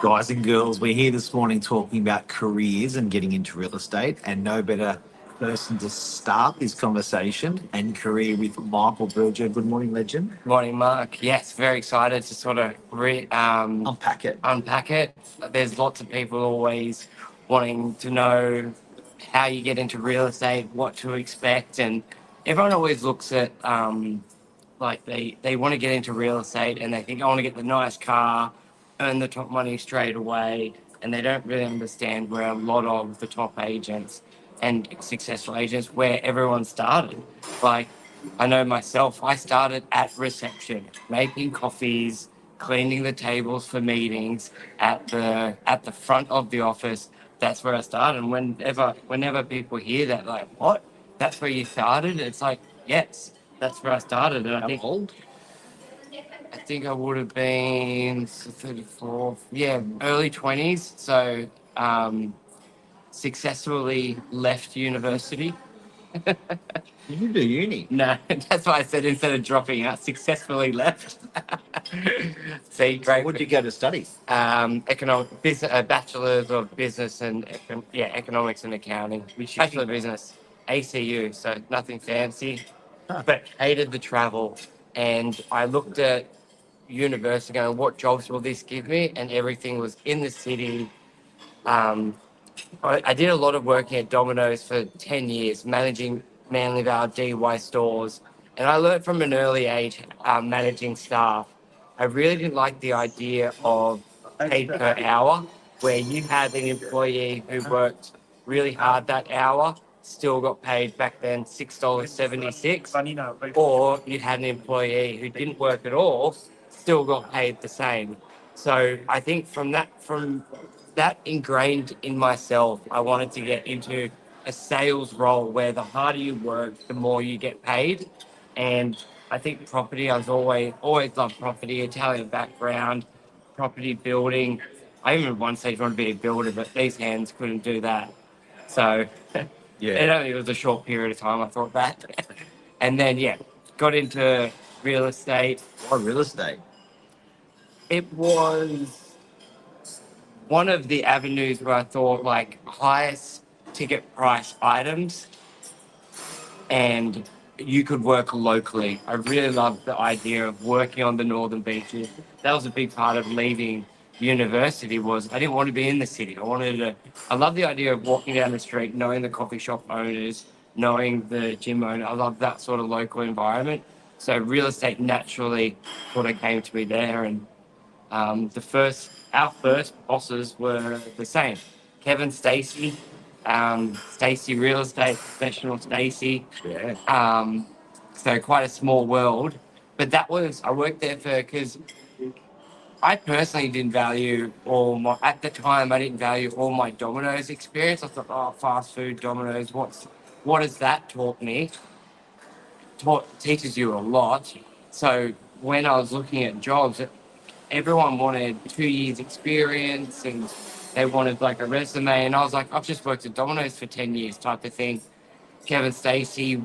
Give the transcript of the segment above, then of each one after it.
Guys and girls, we're here this morning talking about careers and getting into real estate, and no better person to start this conversation and career with Michael Burgio. Good morning, legend. Morning, Mark. Yes, very excited to sort of Unpack it. unpack it. There's lots of people always wanting to know how you get into real estate, what to expect, and everyone always looks at like they want to get into real estate and they think I want to get the nice car, earn the top money straight away, and they don't really understand where a lot of the top agents and successful agents where everyone started. Like I know myself, I started at reception, making coffees, cleaning the tables for meetings at the front of the office. That's where I started. And whenever people hear that, like, what? That's where you started? It's like, yes, that's where I started. And How old? I think I would have been 34, yeah, early 20s. So successfully left university. You didn't do uni. No, that's why I said instead of dropping out, successfully left. See, So great. what did you go to study? Economic business, bachelor's of business and economics and accounting. Which Bachelor uni? of business, ACU. So nothing fancy, Huh. but hated the travel. And I looked at university, going, what jobs will this give me? And everything was in the city. Um, I did a lot of working at Domino's for 10 years, managing Manly Vale DY stores. And I learned from an early age managing staff. I really didn't like the idea of paid per hour, where you had an employee who worked really hard that hour, still got paid back then $6.76, or you had an employee who didn't work at all, still got paid the same. So I think from that ingrained in myself, I wanted to get into a sales role where the harder you work, the more you get paid. And I think property, I was always loved property, Italian background, property building. I even at one stage wanted to be a builder, but these hands couldn't do that. So it was a short period of time I thought that. And then got into real estate. Why real estate? It was one of the avenues where I thought like highest ticket price items and you could work locally. I really loved the idea of working on the northern beaches. That was a big part of leaving university was I didn't want to be in the city. I love the idea of walking down the street, knowing the coffee shop owners, knowing the gym owner. I love that sort of local environment. So real estate naturally sort of came to me there. And our first bosses were the same. Kevin Stacey, Stacey Real Estate Professional Stacey. Yeah. So quite a small world. But I worked there because I personally didn't value at the time, I didn't value all my Domino's experience. I thought, oh, fast food, Domino's, what has that taught me? Teaches you a lot. So when I was looking at jobs, everyone wanted 2 years experience and they wanted like a resume. And I was like, I've just worked at Domino's for 10 years type of thing. Kevin Stacey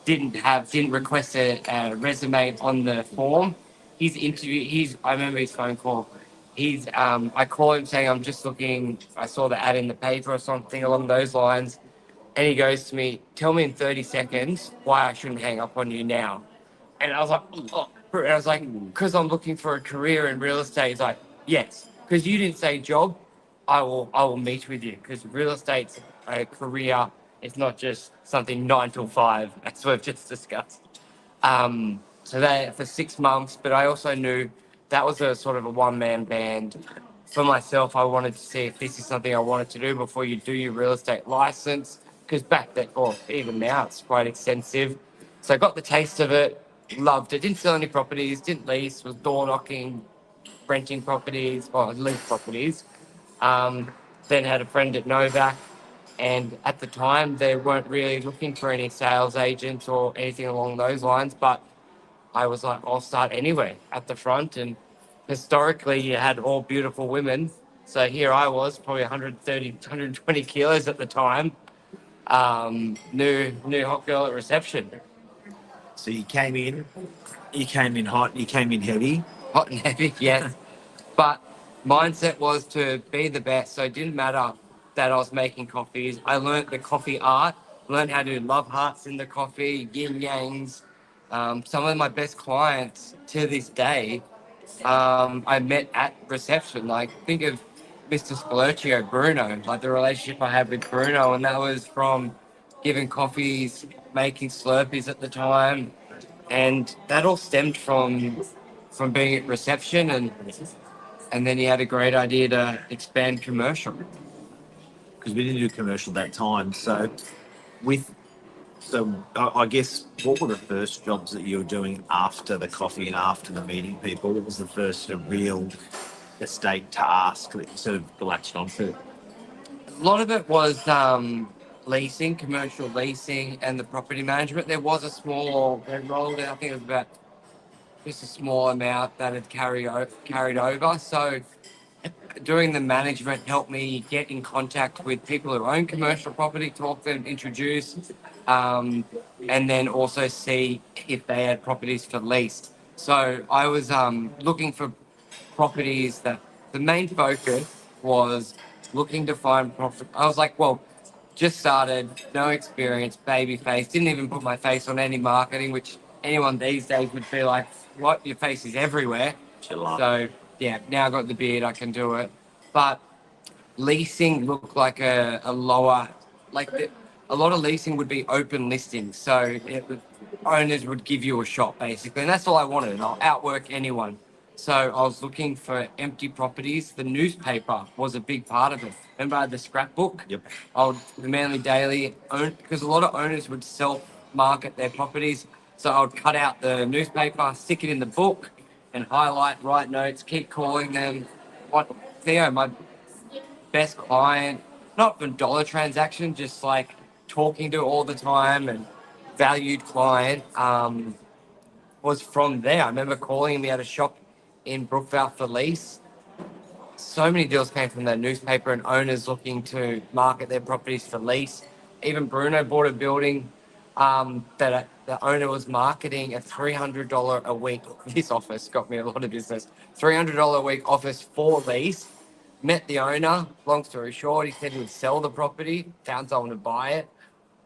didn't request a resume on the form. I remember his phone call. I call him saying, I'm just looking, I saw the ad in the paper or something along those lines. And he goes to me, tell me in 30 seconds why I shouldn't hang up on you now. And I was like, oh. And I was like, because I'm looking for a career in real estate. He's like, yes, because you didn't say job, I will meet with you because real estate's a career. It's not just something 9 to 5, as we've just discussed. So that for 6 months, but I also knew that was a sort of a one-man band. For myself, I wanted to see if this is something I wanted to do before you do your real estate license, because back then, or even now, it's quite extensive. So I got the taste of it, loved it. Didn't sell any properties, didn't lease, was door knocking, renting properties, or lease properties. Um, then had a friend at Novak, and at the time they weren't really looking for any sales agents or anything along those lines. But I was like, I'll start anyway at the front. And historically, you had all beautiful women. So here I was, probably 130, 120 kilos at the time. New hot girl at reception, So you came in hot, you came in heavy. hot and heavy. Yes. But mindset was to be the best. So it didn't matter that I was making coffees. I learned the coffee art, learned how to do love hearts in the coffee, yin yangs. Some of my best clients to this day, I met at reception. Like, think of Mr. Spilurcio, Bruno, like the relationship I had with Bruno, and that was from giving coffees, making Slurpees at the time, and that all stemmed from being at reception, and then he had a great idea to expand commercial. Because we didn't do commercial that time. With I guess what were the first jobs that you were doing after the coffee and after the meeting people? What was the first sort of real estate task that you sort of latched onto? A lot of it was leasing, commercial leasing, and the property management. There was a small, they rolled it, I think it was about just a small amount that had carried over. So doing the management helped me get in contact with people who own commercial property, talk to them, introduce, um, and then also see if they had properties for lease. So I was looking for properties that the main focus was looking to find profit. I was like, well, just started, no experience, baby face, didn't even put my face on any marketing, which anyone these days would be like, what? Your face is everywhere. Chill out. So yeah, now I got the beard, I can do it. But leasing looked like a lower, like a lot of leasing would be open listings. So owners would give you a shot basically. And that's all I wanted. And I'll outwork anyone. So I was looking for empty properties. The newspaper was a big part of it. Remember I had the scrapbook? Yep. The Manly Daily, because a lot of owners would self market their properties. So I would cut out the newspaper, stick it in the book, and highlight, write notes, keep calling them. What Theo, my best client, not for dollar transaction, just like talking to all the time and valued client, was from there. I remember calling him. He had a shop in Brookvale for lease. So many deals came from the newspaper and owners looking to market their properties for lease. Even Bruno bought a building that the owner was marketing a $300 a week. This office got me a lot of business. $300 a week office for lease. Met the owner. Long story short, he said he would sell the property. Found someone to buy it.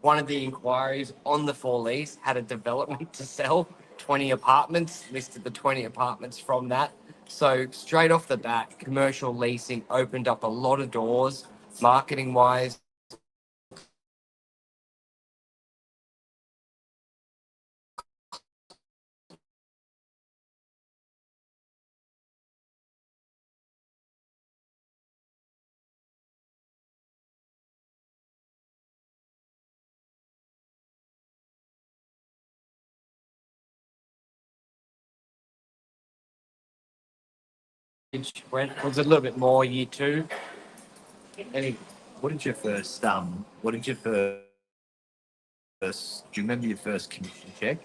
One of the inquiries on the for lease had a development to sell, 20 apartments, listed the 20 apartments from that. So straight off the bat, commercial leasing opened up a lot of doors, marketing wise. Went was a little bit more year two. Any, What did your first what did your first do you remember your first commission check?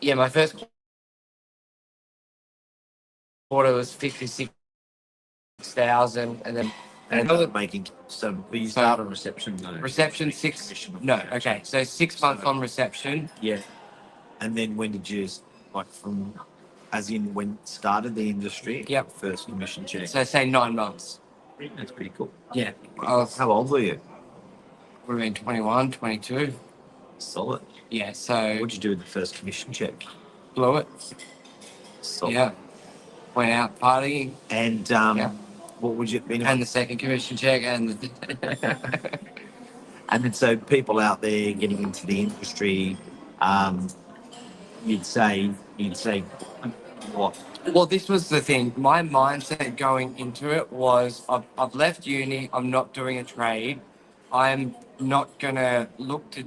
yeah, my first quarter was 56,000, and then And another making but you So- start on reception though. reception Making six. commission No, before okay, so 6 months on reception. Yeah. And then when did you like from as in when started the industry? Yep. First commission check. So say 9 months. That's pretty cool. Yeah, I was How old were you? would have been 21, 22. Solid. Yeah, so What'd you do with the first commission check? blew it. Solid. Yeah, went out partying, And Yeah. what would you and the second commission check, and and then so people out there getting into the industry, um, you'd say what? well, this was the thing. My mindset going into it was I've left uni. I'm not doing a trade. I'm not gonna look to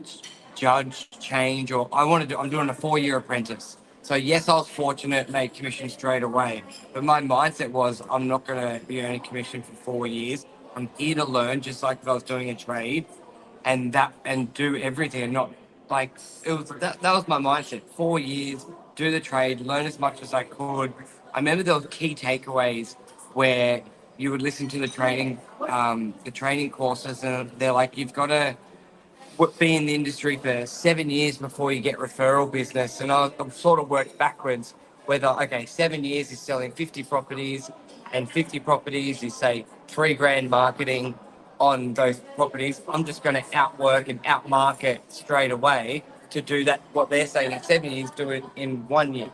judge, change, or I want to do. I'm doing a 4 year apprentice. So yes, I was fortunate, made commission straight away. But my mindset was I'm not gonna be earning commission for 4 years. I'm here to learn, just like if I was doing a trade, and do everything, and not like it was that was my mindset. 4 years, do the trade, learn as much as I could. I remember there was key takeaways where you would listen to the training courses, and they're like, you've got to be in the industry for 7 years before you get referral business. And I've sort of worked backwards. whether, okay, 7 years is selling 50 properties, and 50 properties is, say, $3,000 marketing on those properties. I'm just going to outwork and outmarket straight away to do that. What they're saying in 7 years, do it in 1 year.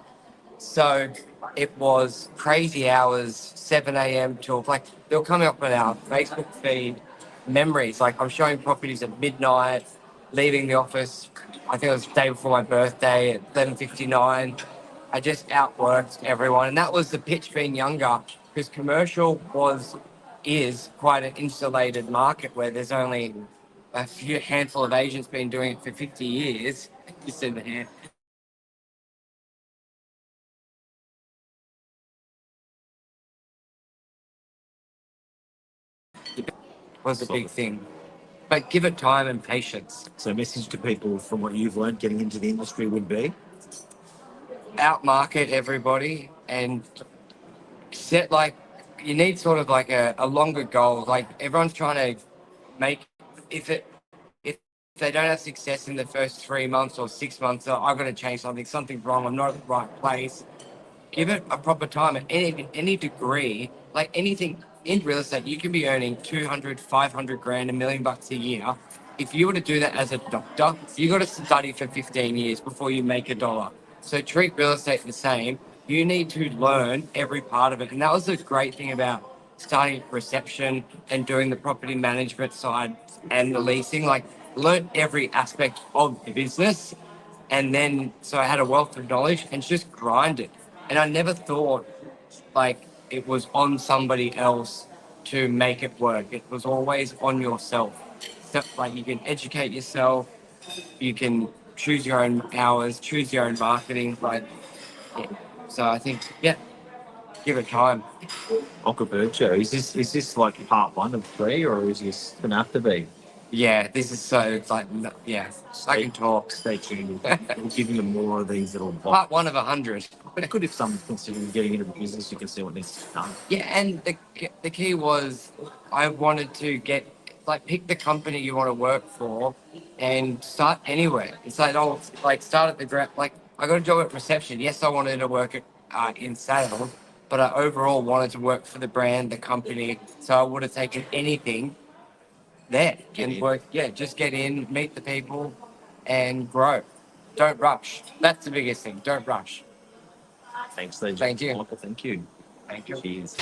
So it was crazy hours, 7 a.m. till like they'll come up on our Facebook feed memories. Like I'm showing properties at midnight, leaving the office. I think it was the day before my birthday at 11:59. I just outworked everyone, and that was the pitch being younger because commercial is quite an insulated market where there's only a few handful of agents been doing it for 50 years. Just in the hand. Was a big thing. But give it time and patience. So, message to people from what you've learned getting into the industry would be Outmarket everybody and set like you need sort of like a longer goal. Like everyone's trying to make if it if they don't have success in the first 3 months or 6 months, I've got to change something, something's wrong, I'm not at the right place. Give it a proper time at any degree, like anything in real estate, you can be earning 200, 500 grand, $1 million a year. If you were to do that as a doctor, you got to study for 15 years before you make a dollar. So treat real estate the same. You need to learn every part of it. And that was the great thing about starting reception and doing the property management side and the leasing, like learn every aspect of the business. And then, so I had a wealth of knowledge and just grinded. And I never thought like it was on somebody else to make it work. It was always on yourself. So, like you can educate yourself, you can choose your own hours, choose your own marketing. Like, yeah. So I think, yeah, give it time. Uncle Burgio. Is this like part 1 of 3, or is this gonna have to be? Yeah, this is so it's like, yeah, I can talk. Stay tuned. We'll give you more of these little Part 1 of 100. But good if someone's considering getting into the business, you can see what needs to be done. Yeah, and the key was I wanted to get like pick the company you want to work for and start anywhere. It's like oh, like start at the ground. Like I got a job at reception. Yes, I wanted to work in sales, but I overall wanted to work for the brand, the company. So I would have taken anything there and work. Yeah, just get in, meet the people, and grow. Don't rush. That's the biggest thing. Don't rush. Thanks, Legend. Thank you. Michael, thank you. Thank you. Cheers.